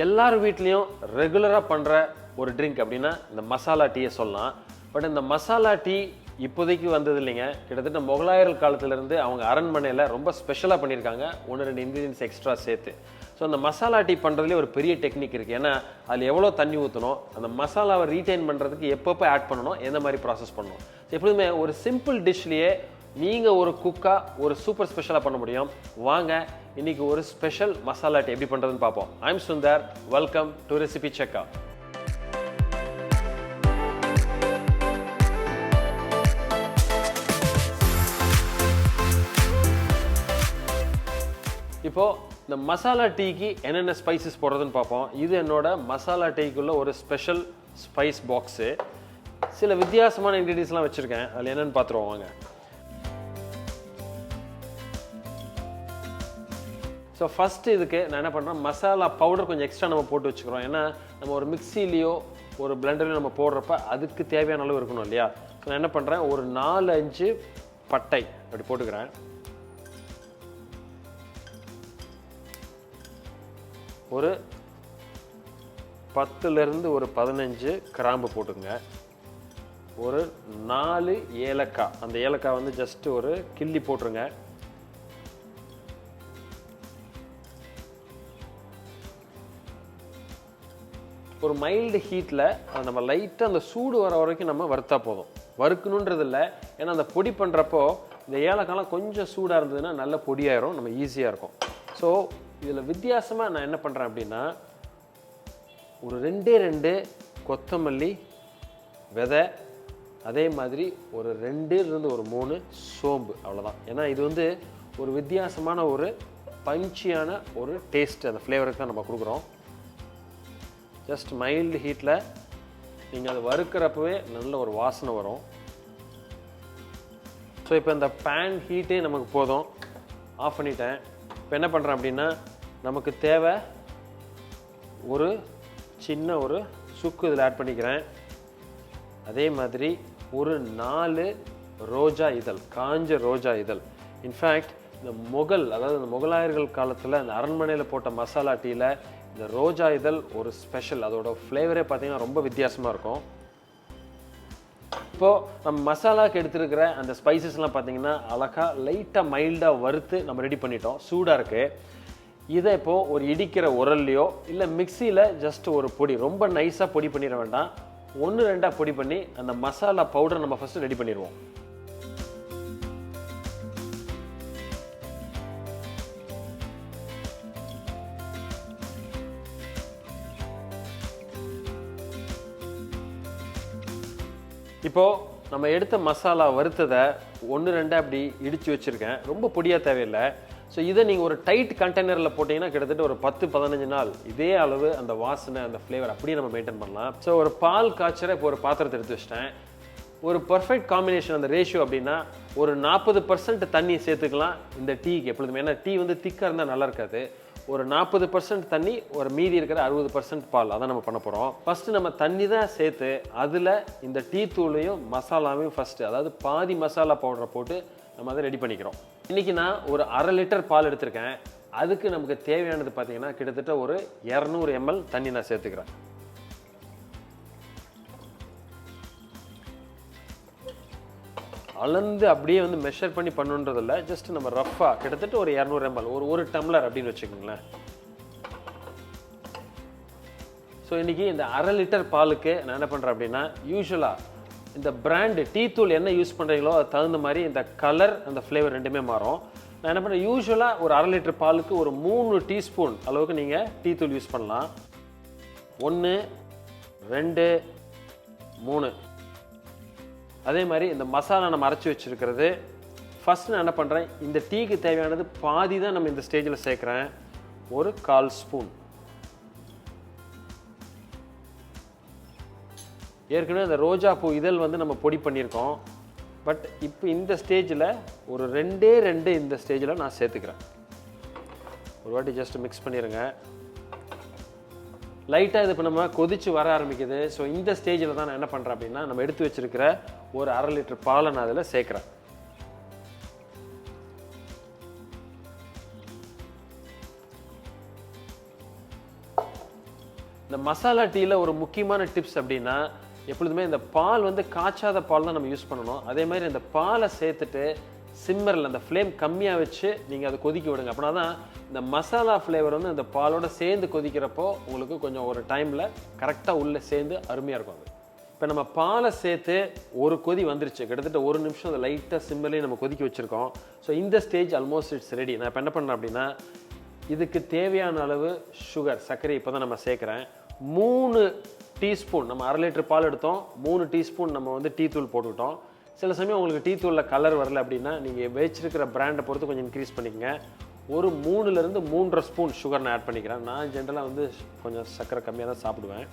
எல்லார் வீட்லேயும் ரெகுலராக பண்ணுற ஒரு ட்ரிங்க் அப்படின்னா இந்த மசாலா டீயை சொல்லலாம். பட் இந்த மசாலா டீ இப்போதைக்கு வந்தது இல்லைங்க. கிட்டத்தட்ட முகலாயர்கள் காலத்திலேருந்து அவங்க அரண்மனையில் ரொம்ப ஸ்பெஷலாக பண்ணியிருக்காங்க, 1-2 இன்க்ரீடியன்ஸ் எக்ஸ்ட்ரா சேர்த்து. ஸோ அந்த மசாலா டீ பண்ணுறதுலேயே ஒரு பெரிய டெக்னிக் இருக்குது. ஏன்னா அதில் எவ்வளோ தண்ணி ஊற்றணும், அந்த மசாலாவை ரீட்டைன் பண்ணுறதுக்கு எப்பப்போ ஆட் பண்ணணும், எந்த மாதிரி ப்ராசஸ் பண்ணணும். எப்பொழுதுமே ஒரு சிம்பிள் டிஷ்லேயே நீங்கள் ஒரு குக்காக ஒரு சூப்பர் ஸ்பெஷலாக பண்ண முடியும். வாங்க இன்னைக்கு ஒரு ஸ்பெஷல் மசாலா டீ எப்படி பண்ணுறதுன்னு பார்ப்போம். I'm Sundar, welcome to recipecheckr. இப்போது இந்த மசாலா டீக்கு என்னென்ன ஸ்பைசஸ் போடுறதுன்னு பார்ப்போம். இது என்னோட மசாலா டீக்குள்ள ஒரு ஸ்பெஷல் ஸ்பைஸ் பாக்ஸு. சில வித்தியாசமான இன்க்ரீடியன்ஸ்லாம் வச்சுருக்கேன், அதில் என்னென்னு பார்த்துருவோம் வாங்க. ஸோ ஃபஸ்ட்டு இதுக்கு நான் என்ன பண்ணுறேன், மசாலா பவுடர் கொஞ்சம் எக்ஸ்ட்ரா நம்ம போட்டு வச்சுக்கிறோம். ஏன்னா நம்ம ஒரு மிக்சிலேயோ ஒரு பிளெண்டர்லையோ நம்ம போடுறப்ப அதுக்கு தேவையான அளவு இருக்கணும் இல்லையா. ஸோ நான் என்ன பண்ணுறேன், ஒரு 4-5 பட்டை அப்படி போட்டுக்கிறேன். ஒரு 10லேருந்து ஒரு 15 கிராம்பு போட்டுங்க. ஒரு 4 ஏலக்காய், அந்த ஏலக்காய் வந்து ஜஸ்ட் ஒரு கிள்ளி போட்டுருங்க. ஒரு மைல்டு ஹீட்டில் அது நம்ம லைட்டாக அந்த சூடு வர வரைக்கும் நம்ம வறுத்தா போதும். வறுக்கணுன்றது இல்லை, ஏன்னா அந்த பொடி பண்ணுறப்போ இந்த ஏலக்காய்லாம் கொஞ்சம் சூடாக இருந்ததுன்னா நல்ல பொடியாயிரும், நம்ம ஈஸியாக இருக்கும். ஸோ இதில் வித்தியாசமாக நான் என்ன பண்ணுறேன் அப்படின்னா, ஒரு 2 கொத்தமல்லி விதை, அதே மாதிரி ஒரு 2லேருந்து ஒரு 3 சோம்பு, அவ்வளோதான். ஏன்னா இது வந்து ஒரு வித்தியாசமான ஒரு பஞ்சியான ஒரு டேஸ்ட், அந்த ஃப்ளேவருக்கு தான் நம்ம கொடுக்குறோம். ஜஸ்ட் மைல்டு ஹீட்டில் நீங்கள் அதை வறுக்கிறப்பவே நல்ல ஒரு வாசனை வரும். ஸோ இப்போ இந்த பேன் ஹீட்டே நமக்கு போதும், ஆஃப் பண்ணிட்டேன். இப்போ என்ன பண்ணுறேன் அப்படின்னா, நமக்கு தேவை ஒரு சின்ன ஒரு சுக்கு இதில் ஆட் பண்ணிக்கிறேன். அதே மாதிரி ஒரு 4 ரோஜா இதழ், காஞ்ச ரோஜா இதழ். இன்ஃபேக்ட் இந்த அதாவது இந்த முகலாயர்கள் காலத்தில் அந்த அரண்மனையில் போட்ட மசாலா டீயில் இந்த ரோஜா இதழ் ஒரு ஸ்பெஷல், அதோட ஃப்ளேவரே பார்த்தீங்கன்னா ரொம்ப வித்தியாசமாக இருக்கும். இப்போது நம்ம மசாலாவுக்கு எடுத்துருக்கிற அந்த ஸ்பைசஸ்லாம் பார்த்தீங்கன்னா அழகாக லைட்டாக மைல்டாக வறுத்து நம்ம ரெடி பண்ணிட்டோம், சூடாக இருக்குது. இதை இப்போது ஒரு இடிக்கிற உரல்லையோ இல்லை மிக்சியில் ஜஸ்ட் ஒரு பொடி, ரொம்ப நைஸாக பொடி பண்ணிட வேண்டாம், 1-2 பொடி பண்ணி அந்த மசாலா பவுடர் நம்ம ஃபஸ்ட்டு ரெடி பண்ணிடுவோம். இப்போது நம்ம எடுத்த மசாலா வறுத்ததை 1-2 அப்படி இடித்து வச்சுருக்கேன், ரொம்ப பொடியாக தேவையில்லை. ஸோ இதை நீங்கள் ஒரு டைட் கண்டெய்னரில் போட்டிங்கன்னா கிட்டத்தட்ட ஒரு 10-15 நாள் இதே அளவு அந்த வாசனை, அந்த ஃப்ளேவர் அப்படியே நம்ம மெயின்டைன் பண்ணலாம். ஸோ ஒரு பால் காய்ச்சரை இப்போ ஒரு பாத்திரத்தை எடுத்து வச்சிட்டேன். ஒரு பர்ஃபெக்ட் காம்பினேஷன் அந்த ரேஷியோ அப்படின்னா ஒரு 40% தண்ணி சேர்த்துக்கலாம் இந்த டீக்கு எப்பொழுதுமே. ஏன்னா டீ வந்து திக்காக இருந்தால் நல்லா இருக்காது. ஒரு 40% தண்ணி, ஒரு மீதி இருக்கிற 60% பால், அதான் நம்ம பண்ண போகிறோம். ஃபஸ்ட்டு நம்ம தண்ணி தான் சேர்த்து அதில் இந்த டீ தூளையும் மசாலாவையும் ஃபஸ்ட்டு, அதாவது பாதி மசாலா பவுடரை போட்டு நம்ம அதை ரெடி பண்ணிக்கிறோம். இன்றைக்கி நான் ஒரு 1/2 லிட்டர் பால் எடுத்திருக்கேன். அதுக்கு நமக்கு தேவையானது பார்த்தீங்கன்னா கிட்டத்தட்ட ஒரு 200 ml தண்ணி நான் சேர்த்துக்கிறேன். அளந்து அப்படியே வந்து மெஷர் பண்ணி பண்ணுன்றதில்ல, ஜஸ்ட் நம்ம ரஃப்பாக கிட்டத்தட்ட ஒரு 200 ml, ஒரு டம்ளர் அப்படின்னு வச்சுக்கோங்களேன். ஸோ இன்றைக்கி இந்த 1/2 லிட்டர் பாலுக்கு நான் என்ன பண்ணுறேன் அப்படின்னா, யூஸ்வலாக இந்த பிராண்டு டீ தூள் என்ன யூஸ் பண்ணுறீங்களோ அது தகுந்த மாதிரி இந்த கலர், அந்த ஃப்ளேவர் ரெண்டுமே மாறும். நான் என்ன பண்ணுறேன், யூஸ்வலாக ஒரு 1/2 லிட்டர் பாலுக்கு ஒரு 3 டீஸ்பூன் அளவுக்கு நீங்கள் டீ தூள் யூஸ் பண்ணலாம். 1, 2, 3. அதே மாதிரி இந்த மசாலா நம்ம அரைச்சி வச்சுருக்கிறது ஃபஸ்ட் நான் என்ன பண்ணுறேன், இந்த டீக்கு தேவையானது பாதி தான் நம்ம இந்த ஸ்டேஜில் சேர்க்குறேன். ஒரு 1/4 ஸ்பூன். ஏற்கனவே இந்த ரோஜா பூ இதழ் வந்து நம்ம பொடி பண்ணியிருக்கோம். பட் இப்போ இந்த ஸ்டேஜில் ஒரு 2 இந்த ஸ்டேஜில் நான் சேர்த்துக்கிறேன். ஒரு வாட்டி ஜஸ்ட் மிக்ஸ் பண்ணிடுங்க. லைட்டாக இது இப்போ நம்ம கொதிச்சு வர ஆரம்பிக்குது. ஸோ இந்த ஸ்டேஜில் தான் நான் என்ன பண்ணுறேன் அப்படின்னா, நம்ம எடுத்து வச்சிருக்கிற ஒரு 1/2 லிட்டர் பாலை நான் அதில் சேர்க்குறேன். இந்த மசாலா டீயில் ஒரு முக்கியமான டிப்ஸ் அப்படின்னா எப்பொழுதுமே இந்த பால் வந்து காய்ச்சாத பால் தான் நம்ம யூஸ் பண்ணணும். அதே மாதிரி இந்த பாலை சேர்த்துட்டு சிம்மரில் அந்த ஃப்ளேம் கம்மியாக வச்சு நீங்கள் அதை கொதிக்க விடுங்க. அப்படின்னா தான் இந்த மசாலா ஃப்ளேவர் வந்து இந்த பாலோட சேர்ந்து கொதிக்கிறப்போ உங்களுக்கு கொஞ்சம் ஒரு டைமில் கரெக்டாக உள்ளே சேர்ந்து அருமையாக இருக்கும். அது இப்போ நம்ம பாலை சேர்த்து ஒரு கொதி வந்துருச்சு, கிட்டத்தட்ட 1 நிமிஷம் அதை லைட்டாக சிம்மர்லேயே நம்ம கொதிக்க வச்சுருக்கோம். ஸோ இந்த ஸ்டேஜ் ஆல்மோஸ்ட் இட்ஸ் ரெடி. நான் இப்போ என்ன பண்ணுறேன் அப்படின்னா இதுக்கு தேவையான அளவு சுகர், சர்க்கரை இப்போ தான் நம்ம சேர்க்குறேன். 3 டீஸ்பூன், நம்ம 1/2 லிட்டர் பால் எடுத்தோம், 3 டீஸ்பூன் நம்ம வந்து டீ தூள் போட்டுக்கிட்டோம். சில சமயம் உங்களுக்கு டீ தூளில் கலர் வரல அப்படின்னா நீங்கள் வச்சிருக்கிற பிராண்டை பொறுத்து கொஞ்சம் இன்க்ரீஸ் பண்ணிக்கங்க. ஒரு 3லேருந்து 3.5 ஸ்பூன் சுகர் நான் ஆட் பண்ணிக்கிறேன். நான் ஜென்ரலாக வந்து கொஞ்சம் சர்க்கரை கம்மியாக தான் சாப்பிடுவேன்.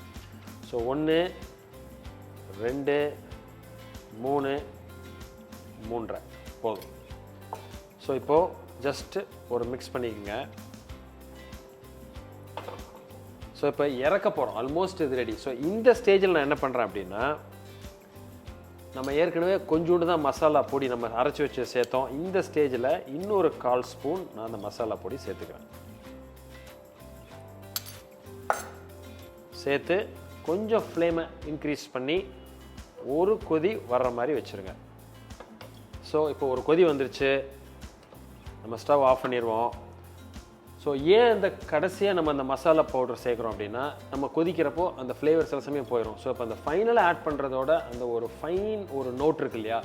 ஸோ 1 2 3 3.5 போதும். ஸோ இப்போது ஜஸ்ட்டு ஒரு மிக்ஸ் பண்ணிக்கோங்க. ஸோ இப்போ இறக்க போகிறோம், ஆல்மோஸ்ட் இது ரெடி. ஸோ இந்த ஸ்டேஜில் நான் என்ன பண்ணுறேன் அப்படின்னா நம்ம ஏற்கனவே கொஞ்சோண்டு தான் மசாலா பொடி நம்ம அரைச்சி வச்சு சேர்த்தோம். இந்த ஸ்டேஜில் இன்னொரு 1/4 ஸ்பூன் நான் அந்த மசாலா பொடி சேர்த்துக்கிறேன். சேர்த்து கொஞ்சம் ஃப்ளேமை இன்க்ரீஸ் பண்ணி ஒரு கொதி வர்ற மாதிரி வச்சுருங்க. ஸோ இப்போ ஒரு கொதி வந்துருச்சு, நம்ம ஸ்டவ் ஆஃப் பண்ணிடுவோம். ஸோ ஏன் அந்த கடைசியாக நம்ம அந்த மசாலா பவுடர் சேர்க்குறோம் அப்படின்னா நம்ம கொதிக்கிறப்போ அந்த ஃப்ளேவர் சில சமயம் போயிடும். ஸோ இப்போ அந்த ஃபைனலாக ஆட் பண்ணுறதோட அந்த ஒரு ஃபைன் ஒரு நோட் இருக்கு இல்லையா,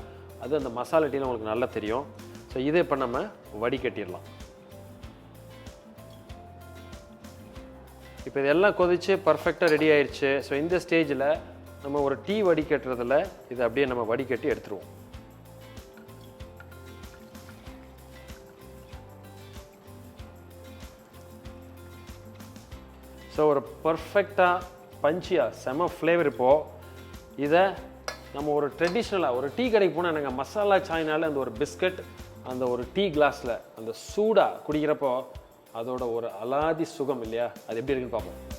அது அந்த மசாலா டீயில் உங்களுக்கு நல்லா தெரியும். ஸோ இதை இப்போ நம்ம வடிகட்டிடலாம். இப்போ இதெல்லாம் கொதிச்சு பர்ஃபெக்டாக ரெடி ஆயிடுச்சு. ஸோ இந்த ஸ்டேஜில் நம்ம ஒரு டீ வடிகட்டுறதுல இதை அப்படியே நம்ம வடிகட்டி எடுத்துருவோம். ஸோ ஒரு பர்ஃபெக்டாக பஞ்சியாக செம ஃப்ளேவர். இப்போது இதை நம்ம ஒரு ட்ரெடிஷ்னலாக ஒரு டீ கடைக்கு போனால் நாங்கள் மசாலா சாய்னால அந்த ஒரு பிஸ்கட் அந்த ஒரு டீ கிளாஸில் அந்த சூடாக குடிக்கிறப்போ அதோட ஒரு அலாதி சுகம் இல்லையா, அது எப்படி இருக்குன்னு பார்ப்போம்.